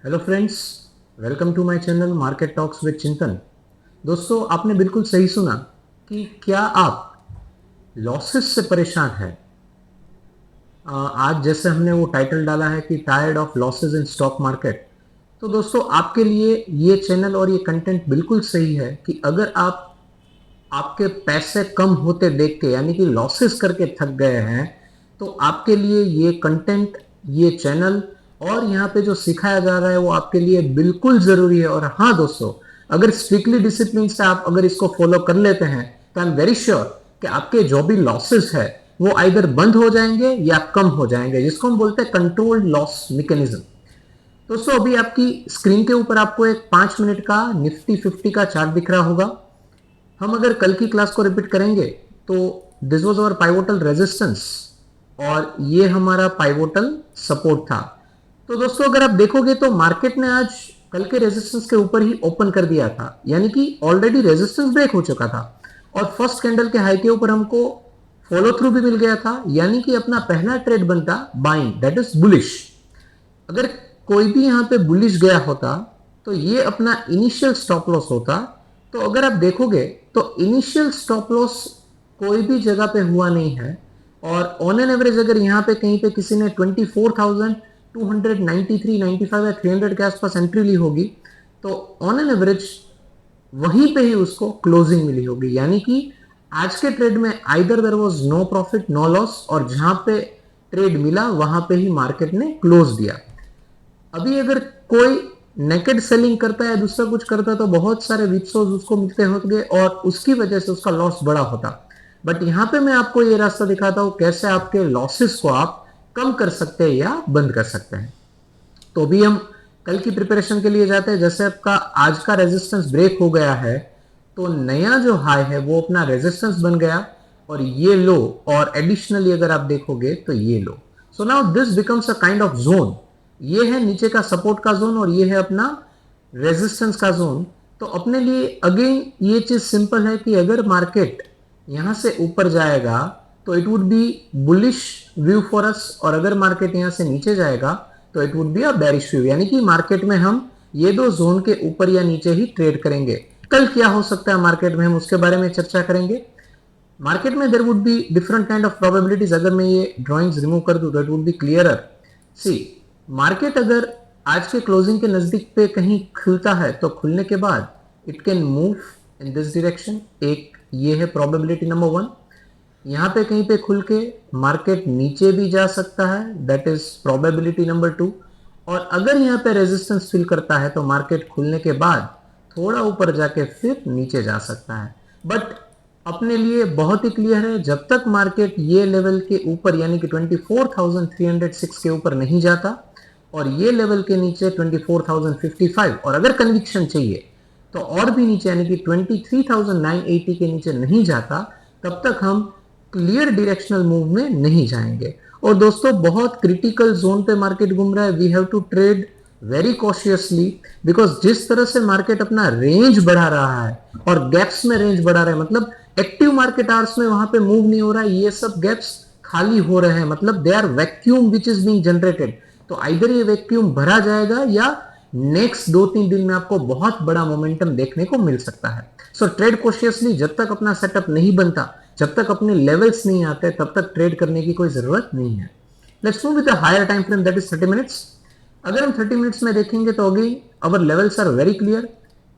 Hello friends, welcome to my channel market talks with Chintan. दोस्तों, आपने बिल्कुल सही सुना कि क्या आप लॉसेस से परेशान हैं। आज जैसे हमने वो टाइटल डाला है कि tired of losses in stock market. तो दोस्तों, आपके लिए ये चैनल और ये कंटेंट बिल्कुल सही है कि अगर आप आपके पैसे कम होते देख के यानी कि लॉसेस करके थक गए हैं, तो आपके लिए ये कंटेंट, ये चैनल और यहाँ पे जो सिखाया जा रहा है वो आपके लिए बिल्कुल जरूरी है। और हाँ दोस्तों, अगर स्ट्रिक्टली डिसिप्लिन से आप अगर इसको फॉलो कर लेते हैं तो आई एम वेरी श्योर कि आपके जो भी लॉसेस है वो आइदर बंद हो जाएंगे या कम हो जाएंगे, जिसको हम बोलते हैं कंट्रोल्ड लॉस मैकेनिज्म। दोस्तों, अभी आपकी स्क्रीन के ऊपर आपको एक 5 मिनट का निफ्टी 50 का चार्ट दिख रहा होगा। हम अगर कल की क्लास को रिपीट करेंगे तो this was our pivotal resistance और ये हमारा पाइवोटल सपोर्ट था। तो दोस्तों, अगर आप देखोगे तो मार्केट ने आज कल के रेजिस्टेंस के ऊपर ही ओपन कर दिया था, यानी कि ऑलरेडी रेजिस्टेंस ब्रेक हो चुका था और फर्स्ट कैंडल के हाई के ऊपर हमको फॉलो थ्रू भी मिल गया था, यानी कि अपना पहला ट्रेड बनता बाइंग, दैट इज बुलिश। अगर कोई भी यहां पे बुलिश गया होता तो ये अपना इनिशियल स्टॉप लॉस होता। तो अगर आप देखोगे तो इनिशियल स्टॉप लॉस कोई भी जगह पे हुआ नहीं है और ऑन एन एवरेज अगर यहाँ पे कहीं पे किसी ने 24,293, 95 या 300 के आसपास एंट्री ली होगी तो ऑन एन एवरेज वहीं पे ही उसको क्लोजिंग मिली होगी, यानी कि आज के ट्रेड में either there was no profit no loss और जहां पे ट्रेड मिला वहां पे ही मार्केट ने क्लोज दिया। अभी अगर कोई नेकेड सेलिंग करता है, दूसरा कुछ करता है तो बहुत सारे विप्सोज उसको मिलते होंगे और उसकी वजह से उसका लॉस बड़ा होता। बट यहां पे मैं आपको ये रास्ता दिखाता हूं कैसे आपके लॉसेस को आप कम कर सकते हैं या बंद कर सकते हैं। तो अभी हम कल की प्रिपरेशन के लिए जाते हैं। जैसे आपका आज का रेजिस्टेंस ब्रेक हो गया है तो नया जो हाई है वो अपना रेजिस्टेंस बन गया और ये लो, और एडिशनली अगर आप देखोगे तो ये लो। So now this becomes a kind of zone. ये है नीचे का सपोर्ट का जोन और ये है अपना रेजिस्टेंस का जोन। तो अपने लिए अगेन ये चीज सिंपल है कि अगर मार्केट यहां से ऊपर जाएगा तो it would B bullish view for us, और अगर मार्केट यहां से नीचे जाएगा तो it would be a bearish view, यानी कि मार्केट में हम ये दो जोन के ऊपर या नीचे ही ट्रेड करेंगे। कल क्या हो सकता है मार्केट में, हम उसके बारे में चर्चा करेंगे। मार्केट में there would be different kind of probabilities. अगर मैं ये ड्राइंग्स रिमूव कर दूं तो it would be clearer. See, market अगर आज के क्लोजिंग के नजदीक पे कहीं खुलता है तो खुलने के बाद it can move in this direction. एक ये है प्रोबेबिलिटी नंबर 1। यहां पे कहीं पे खुल के मार्केट नीचे भी जा सकता है, दैट इज प्रोबेबिलिटी नंबर 2। और अगर यहां पे रेजिस्टेंस फिल करता है तो मार्केट खुलने के बाद थोड़ा ऊपर जाके फिर नीचे जा सकता है। बट अपने लिए बहुत ही क्लियर है, जब तक मार्केट ये लेवल के ऊपर यानी कि 24,306 के ऊपर नहीं जाता और ये लेवल के नीचे 24,055, और अगर कन्विक्शन चाहिए तो और भी नीचे यानी कि 23,980 के नीचे नहीं जाता, तब तक हम क्लियर डायरेक्शनल मूव में नहीं जाएंगे। और दोस्तों, बहुत क्रिटिकल जोन पे मार्केट घूम रहा है। We have to trade very cautiously, because जिस तरह से मार्केट अपना रेंज बढ़ा रहा है और गैप्स में रेंज बढ़ा रहा है, मतलब एक्टिव मार्केट आवर्स में वहां पे मूव नहीं हो रहा है, ये सब गैप्स खाली हो रहे हैं, मतलब they are vacuum which is being generated. तो आइदर ये वैक्यूम भरा जाएगा या नेक्स्ट 2-3 दिन में आपको बहुत बड़ा मोमेंटम देखने को मिल सकता है। सो ट्रेड कॉशियसली, जब तक अपना सेटअप नहीं बनता, जब तक अपने लेवल्स नहीं आते, तब तक ट्रेड करने की कोई जरूरत नहीं है। Let's move with a higher time frame, that is 30 minutes. अगर हम 30 मिनट्स में देखेंगे तो again our levels are very clear.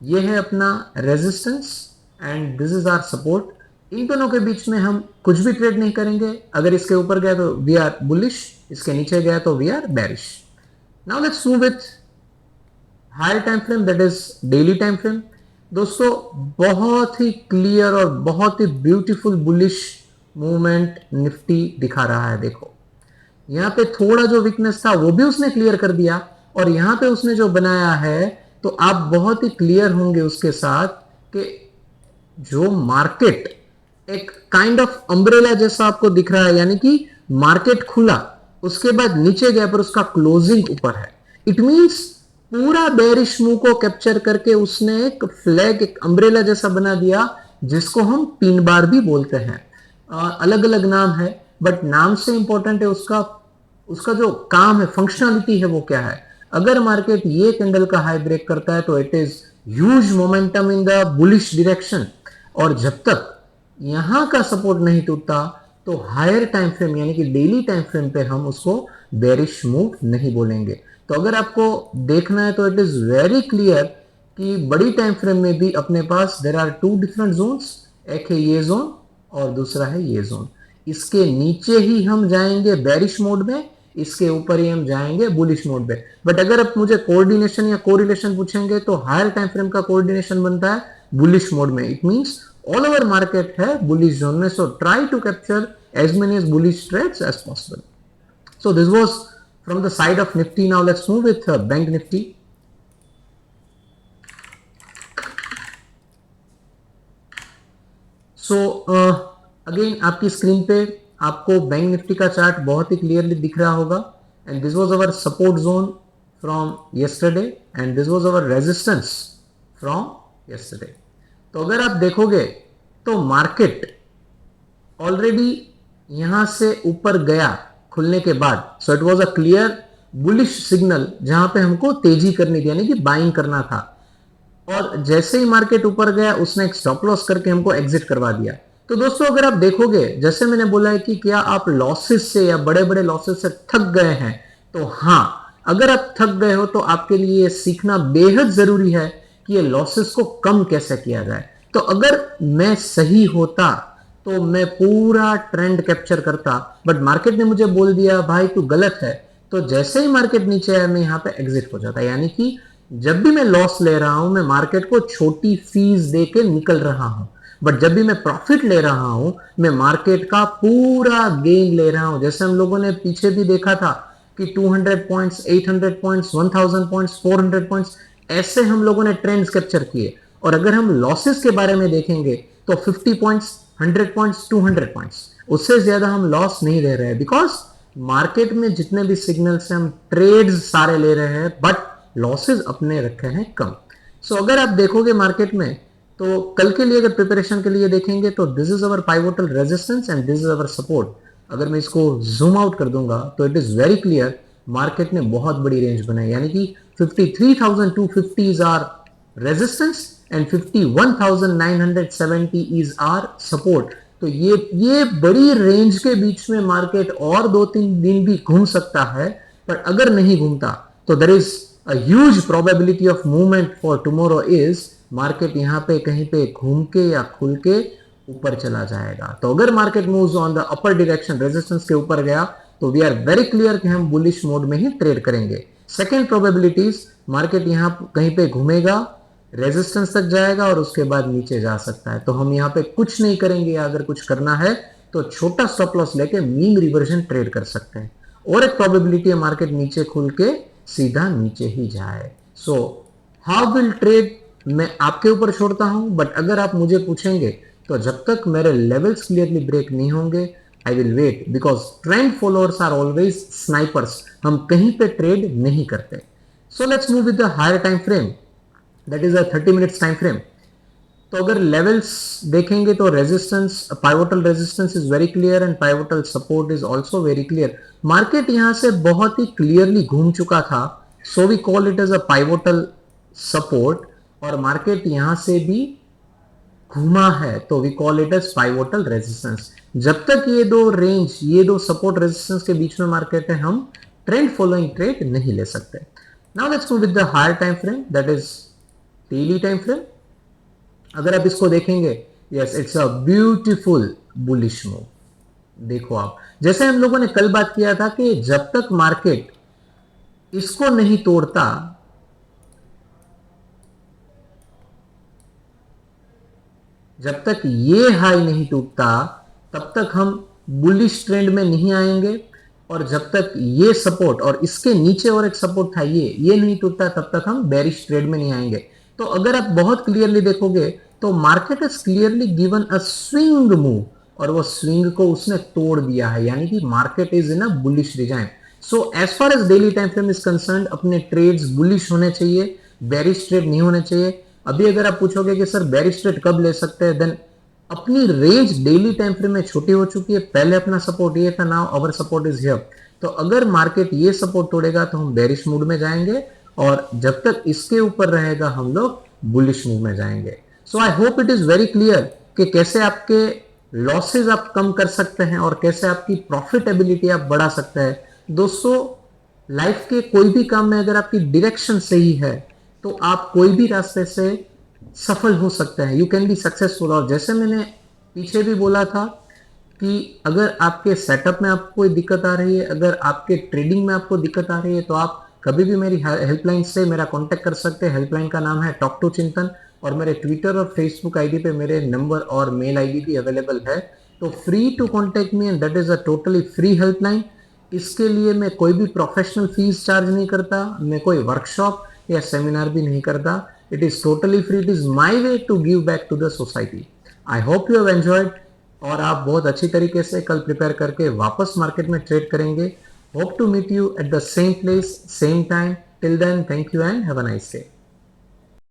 ये है अपना resistance and this is our support. इन दोनों के बीच में हम कुछ भी ट्रेड नहीं करेंगे। अगर इसके ऊपर गया तो वी आर बुलिश, इसके नीचे गया तो we are bearish. Now let's move with higher time frame, that is daily time frame. दोस्तों, बहुत ही क्लियर और बहुत ही ब्यूटीफुल बुलिश मूवमेंट निफ्टी दिखा रहा है। देखो, यहां पे थोड़ा जो वीकनेस था वो भी उसने क्लियर कर दिया और यहां पे उसने जो बनाया है, तो आप बहुत ही क्लियर होंगे उसके साथ कि जो मार्केट एक काइंड ऑफ अम्ब्रेला जैसा आपको दिख रहा है, यानी कि मार्केट खुला उसके बाद नीचे गया पर उसका क्लोजिंग ऊपर है। इट मींस पूरा बेरिश मूव को कैप्चर करके उसने एक फ्लैग, एक अम्ब्रेला जैसा बना दिया, जिसको हम पिन बार भी बोलते हैं। अलग अलग नाम है, बट नाम से इंपॉर्टेंट है उसका उसका जो काम है, फंक्शनलिटी है, वो क्या है। अगर मार्केट ये कैंडल का हाई ब्रेक करता है तो it is huge momentum in the bullish direction, और जब तक यहां का सपोर्ट नहीं टूटता तो हायर टाइम फ्रेम यानी कि डेली टाइम फ्रेम पे हम उसको बेरिश मूव नहीं बोलेंगे। तो अगर आपको देखना है तो इट इज वेरी क्लियर कि बड़ी टाइम फ्रेम में भी अपने पास there are two different zones, एक है ये जोन और दूसरा है ये जोन। इसके नीचे ही हम जाएंगे बेरिश मोड में, इसके ऊपर ही हम जाएंगे बुलिश मोड में। बट अगर आप मुझे कोऑर्डिनेशन या कोरिलेशन पूछेंगे तो हायर टाइम फ्रेम का कोऑर्डिनेशन बनता है बुलिश मोड में। It means all over market है बुलिश जोन में, so try to capture as many as bullish trades as possible. So this was from the side of Nifty. Now let's move with Bank Nifty. So again आपकी screen पे आपको bank Nifty का chart बहुत ही clearly दिख रहा होगा, and this was our support zone from yesterday and this was our resistance from yesterday. तो अगर आप देखोगे तो मार्केट ऑलरेडी यहां से ऊपर गया खुलने के बाद, so it was a clear bullish signal जहां पे हमको तेजी करनी थी यानी कि बाइंग करना था, और जैसे ही मार्केट ऊपर गया उसने एक स्टॉप लॉस करके हमको एग्जिट करवा दिया। तो दोस्तों अगर आप देखोगे जैसे मैंने बोला है कि क्या आप लॉसेस से या बड़े बड़े लॉसेस से थक गए हैं, तो हां, अगर आप थक गए हो तो आपके लिए सीखना बेहद जरूरी है कि ये लॉसेस को कम कैसे किया जाए। तो अगर मैं सही होता तो मैं पूरा ट्रेंड कैप्चर करता, बट मार्केट ने मुझे बोल दिया भाई तू गलत है, तो जैसे ही मार्केट नीचे आया मैं यहां पे एग्जिट हो जाता। यानी कि जब भी मैं लॉस ले रहा हूं मैं मार्केट को छोटी फीस देके निकल रहा हूं, बट जब भी मैं प्रॉफिट ले रहा हूं मैं मार्केट का पूरा गेन ले रहा हूं। जैसे हम लोगों ने पीछे भी देखा था कि 200 पॉइंट्स, 800 पॉइंट्स, 1000 पॉइंट्स, 400 पॉइंट्स, ऐसे हम लोगों ने ट्रेंड्स कैप्चर किए। और अगर हम लॉसेस के बारे में देखेंगे तो 50 पॉइंट्स, 100 पॉइंट्स, 200 पॉइंट्स, उससे ज्यादा हम लॉस नहीं ले रहे हैं, बिकॉज मार्केट में जितने भी सिग्नल्स हैं हम ट्रेड्स सारे ले रहे हैं, बट लॉसेस अपने रखे हैं कम। सो अगर आप देखोगे मार्केट में तो कल के लिए अगर प्रिपरेशन के लिए देखेंगे तो this is our pivotal resistance and this is our support. अगर मैं इसको जूम आउट कर दूंगा तो it is very clear market ने बहुत बड़ी रेंज बनाई, यानी कि 53,250 is our resistance and 51,970 is our support. तो ये बड़ी रेंज के बीच में मार्केट और 2-3 दिन भी घूम सकता है, पर अगर नहीं घूमता तो there is a huge probability of movement for tomorrow is market यहां पे कहीं पे घूम के या खुल के ऊपर चला जाएगा। तो अगर market moves on the upper direction resistance के ऊपर गया तो वी आर वेरी क्लियर कि हम बुलिश मोड में ही ट्रेड करेंगे। सेकेंड प्रोबेबिलिटीज, मार्केट यहां कहीं पे घूमेगा, रेजिस्टेंस तक जाएगा और उसके बाद नीचे जा सकता है, तो हम यहां पे कुछ नहीं करेंगे। अगर कुछ करना है तो छोटा स्टॉप लॉस लेके मीन रिवर्जन ट्रेड कर सकते हैं। और एक प्रोबेबिलिटी है मार्केट नीचे खुल के सीधा नीचे ही जाए। सो हाउ विल ट्रेड मैं आपके ऊपर छोड़ता हूं, बट अगर आप मुझे पूछेंगे तो जब तक मेरे लेवल्स क्लियरली ब्रेक नहीं होंगे I will wait, because trend followers are always snipers, हम कहीं पे ट्रेड नहीं करते। So let's move with the higher time frame, that is a 30 minutes time frame. तो अगर लेवल्स देखेंगे तो resistance, pivotal resistance is very clear and pivotal support is also very clear. Market यहां से बहुत ही क्लियरली घूम चुका था, so we call it as a pivotal support, और मार्केट यहां से भी घूमा है तो we call it as pivotal resistance. जब तक ये दो रेंज, ये दो सपोर्ट रेजिस्टेंस के बीच में मार्केट है, हम ट्रेंड फॉलोइंग ट्रेड नहीं ले सकते। Now let's move with the higher time frame, that is daily time frame. अगर आप इसको देखेंगे, yes it's a beautiful bullish move. देखो आप, जैसे हम लोगों ने कल बात किया था कि जब तक मार्केट इसको नहीं तोड़ता, जब तक ये हाई नहीं टूटता तब तक हम बुलिश ट्रेंड में नहीं आएंगे, और जब तक ये सपोर्ट और इसके नीचे और एक सपोर्ट था ये नहीं टूटता तब तक हम बेरिश ट्रेड में नहीं आएंगे। तो अगर आप बहुत क्लियरली देखोगे तो market has clearly given a swing move, और वो स्विंग को उसने तोड़ दिया है, यानी कि market is in a bullish regime. So as far as daily time frame is concern, अपने ट्रेड्स बुलिश होने चाहिए, बेरिश ट्रेड नहीं होने चाहिए। अभी अगर आप पूछोगे कि सर बेरिश ट्रेड कब ले सकते हैं, देन अपनी रेंज डेली टाइम फ्रेम में छोटी हो चुकी है। पहले अपना सपोर्ट ये था, now our support is here. तो अगर मार्केट ये सपोर्ट तोड़ेगा तो हम बेरिश मूड में जाएंगे, और जब तक इसके ऊपर रहेगा हम लोग बुलिश मूड में जाएंगे। So I hope it is very clear कि कैसे आपके लॉसेस आप कम कर सकते हैं और कैसे आपकी प्रॉफिटेबिलिटी आप बढ़ा सकते हैं। दोस्तों, लाइफ के कोई भी काम में अगर आपकी डायरेक्शन सही है तो आप कोई भी रास्ते से सफल हो सकते हैं। You can be successful. और जैसे मैंने पीछे भी बोला था कि अगर आपके सेटअप में आपको कोई दिक्कत आ रही है, अगर आपके ट्रेडिंग में आपको दिक्कत आ रही है, तो आप कभी भी मेरी हेल्पलाइन से मेरा कांटेक्ट कर सकते हैं। हेल्पलाइन का नाम है टॉक टू चिंतन, और मेरे ट्विटर और फेसबुक आईडी पे मेरे नंबर और मेल आईडी भी अवेलेबल है। तो free to contact me, and that is a totally free helpline. इसके लिए मैं कोई भी प्रोफेशनल फीस चार्ज नहीं करता, मैं कोई वर्कशॉप या सेमिनार भी नहीं करता। It is totally free. It is my way to give back to the society. I hope you have enjoyed, और आप बहुत अच्छी तरीके से कल प्रिपेयर करके वापस मार्केट में ट्रेड करेंगे। Hope to meet you at the same place, same time. Till then, thank you and have a nice day.